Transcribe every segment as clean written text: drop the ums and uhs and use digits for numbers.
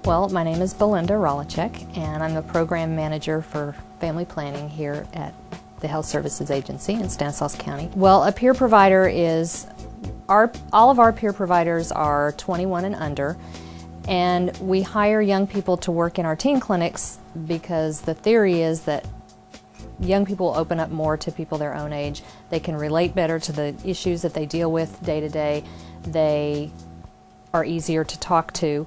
Well, my name is Belinda Rolacek, and I'm the program manager for family planning here at the Health Services Agency in Stanislaus County. Well, a peer provider is, all of our peer providers are 21 and under, and we hire young people to work in our teen clinics because the theory is that young people open up more to people their own age. They can relate better to the issues that they deal with day to day. They are easier to talk to.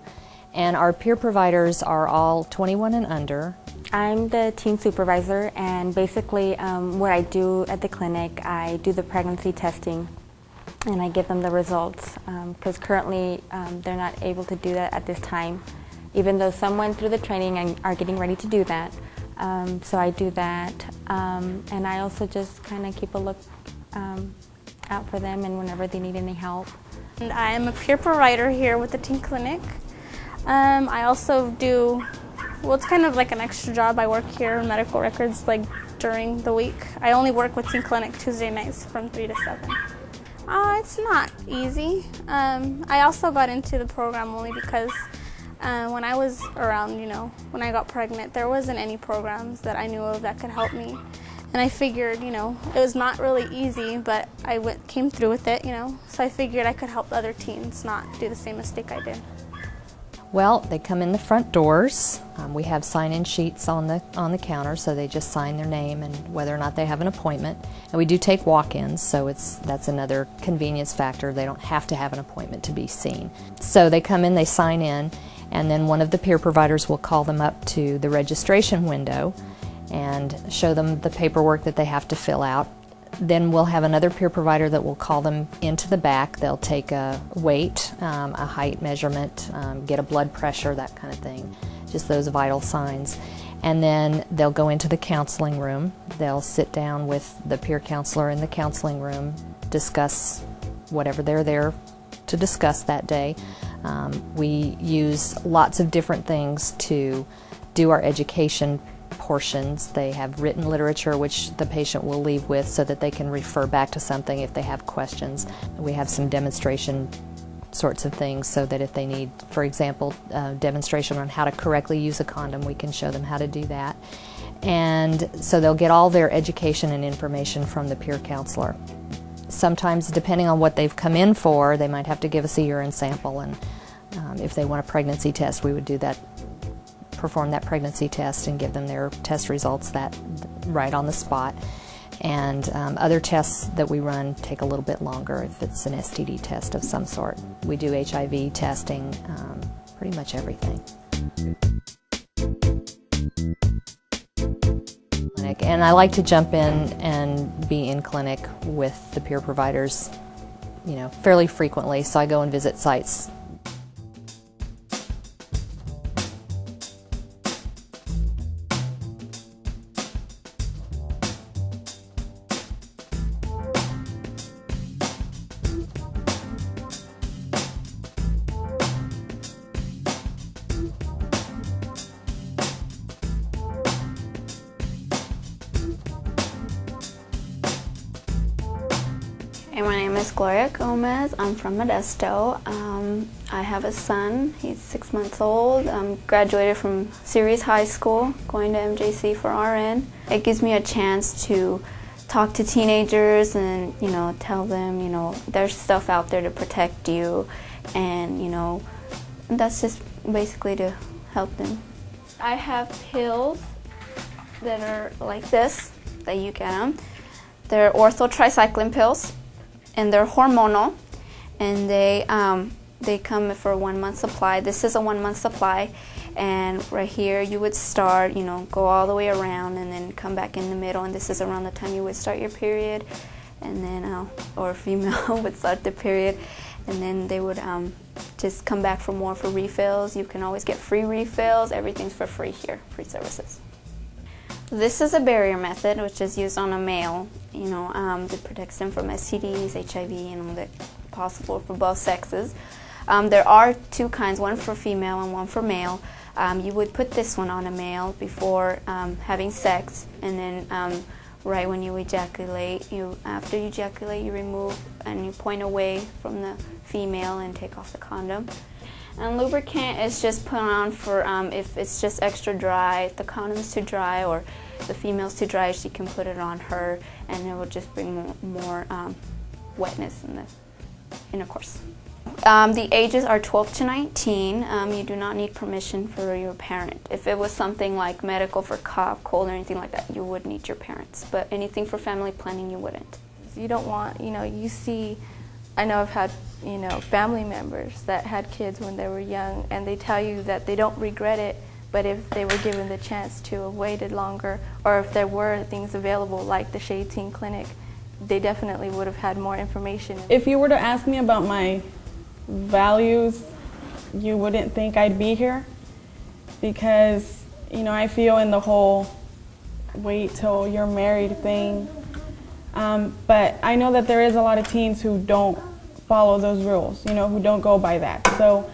And our peer providers are all 21 and under. I'm the teen supervisor, and basically what I do at the clinic, I do the pregnancy testing and I give them the results because currently they're not able to do that at this time, even though some went through the training and are getting ready to do that. So I do that, and I also just kind of keep a look out for them and whenever they need any help. And I'm a peer provider here with the teen clinic. I also do, well, it's kind of like an extra job. I work here in medical records like during the week. I only work with teen clinic Tuesday nights from 3 to 7. It's not easy. I also got into the program only because when I was around, when I got pregnant, there wasn't any programs that I knew of that could help me. And I figured, it was not really easy, but I came through with it, So I figured I could help other teens not do the same mistake I did. Well, they come in the front doors. We have sign-in sheets on the counter, so they just sign their name and whether or not they have an appointment. And we do take walk-ins, so that's another convenience factor. They don't have to have an appointment to be seen. So they come in, they sign in, and then one of the peer providers will call them up to the registration window and show them the paperwork that they have to fill out. Then we'll have another peer provider that will call them into the back. They'll take a weight, a height measurement, get a blood pressure, that kind of thing, just those vital signs. And then they'll go into the counseling room. They'll sit down with the peer counselor in the counseling room, discuss whatever they're there to discuss that day. We use lots of different things to do our education portions. They have written literature which the patient will leave with so that they can refer back to something if they have questions. We have some demonstration sorts of things so that if they need, for example, demonstration on how to correctly use a condom, we can show them how to do that. And so they'll get all their education and information from the peer counselor. Sometimes, depending on what they've come in for, they might have to give us a urine sample, and if they want a pregnancy test, we would do that, perform that pregnancy test and give them their test results right on the spot. And other tests that we run take a little bit longer if it's an STD test of some sort. We do HIV testing, pretty much everything. And I like to jump in and be in clinic with the peer providers, fairly frequently, so I go and visit sites. Hey, my name is Gloria Gomez. I'm from Modesto. I have a son. He's 6 months old. Graduated from Ceres High School, going to MJC for RN. It gives me a chance to talk to teenagers and, tell them, there's stuff out there to protect you, and, that's just basically to help them. I have pills that are like this, that you get them. They're orthotricycline pills, and they're hormonal, and they come for a 1 month supply. This is a 1 month supply, and right here you would start, go all the way around and then come back in the middle, and this is around the time you would start your period, and then, or a female would start the period, and then they would just come back for more for refills. You can always get free refills. Everything's for free here, free services. This is a barrier method, which is used on a male, that protects them from STDs, HIV, and that possible for both sexes. There are two kinds, one for female and one for male. You would put this one on a male before having sex, and then right when you ejaculate, after you ejaculate, you remove and you point away from the female and take off the condom. And lubricant is just put on for if it's just extra dry, if the condom's too dry or the female's too dry, she can put it on her, and it will just bring more wetness in the intercourse. The ages are 12 to 19. You do not need permission for your parent. If it was something like medical for cough, cold, or anything like that, you would need your parents. But anything for family planning, you wouldn't. You don't want, you see, I know I've had, family members that had kids when they were young, and they tell you that they don't regret it, but if they were given the chance to have waited longer, or if there were things available like the Shade Teen Clinic, they definitely would have had more information. If you were to ask me about my values, you wouldn't think I'd be here, because I feel in the whole wait till you're married thing, but I know that there is a lot of teens who don't follow those rules, who don't go by that. So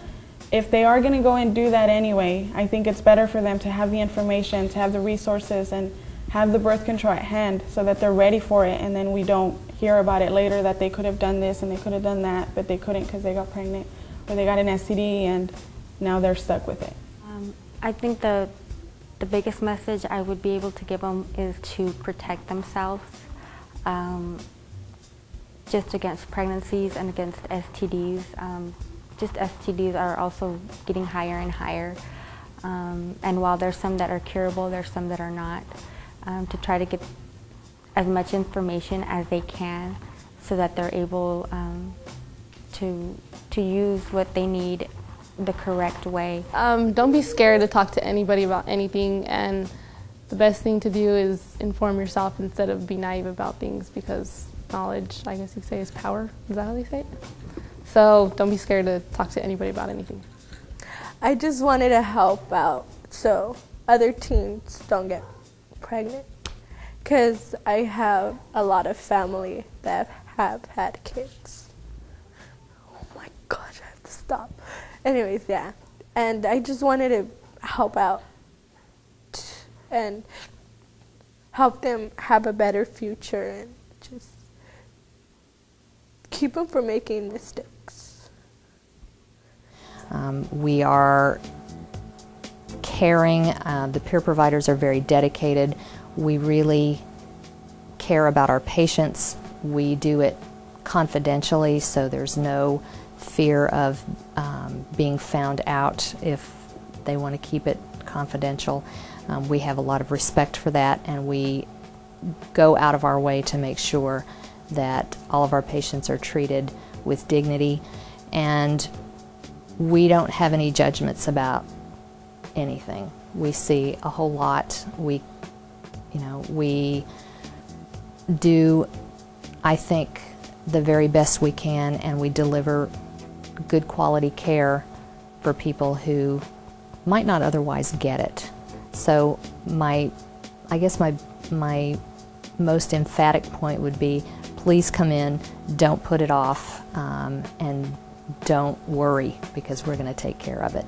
if they are going to go and do that anyway, I think it's better for them to have the information, to have the resources, and have the birth control at hand so that they're ready for it, and then we don't hear about it later that they could have done this and they could have done that, but they couldn't because they got pregnant or they got an STD and now they're stuck with it. I think the biggest message I would be able to give them is to protect themselves, just against pregnancies and against STDs. Just STDs are also getting higher and higher, and while there's some that are curable, there's some that are not. To try to get as much information as they can so that they're able to use what they need the correct way. Don't be scared to talk to anybody about anything, and the best thing to do is inform yourself instead of be naive about things, because knowledge, I guess you could say, is power. Is that how they say it? So don't be scared to talk to anybody about anything. I just wanted to help out so other teens don't get pregnant, because I have a lot of family that have had kids. Oh my gosh, I have to stop. Anyways, yeah, and I just wanted to help out and help them have a better future and just keep them from making mistakes. We are caring. The peer providers are very dedicated. We really care about our patients. We do it confidentially, so there's no fear of being found out if they want to keep it confidential. We have a lot of respect for that, and we go out of our way to make sure that all of our patients are treated with dignity, and we don't have any judgments about anything. We see a whole lot. We do, I think, the very best we can, and we deliver good quality care for people who might not otherwise get it. So I guess my most emphatic point would be, please come in, don't put it off, and don't worry, because we're going to take care of it.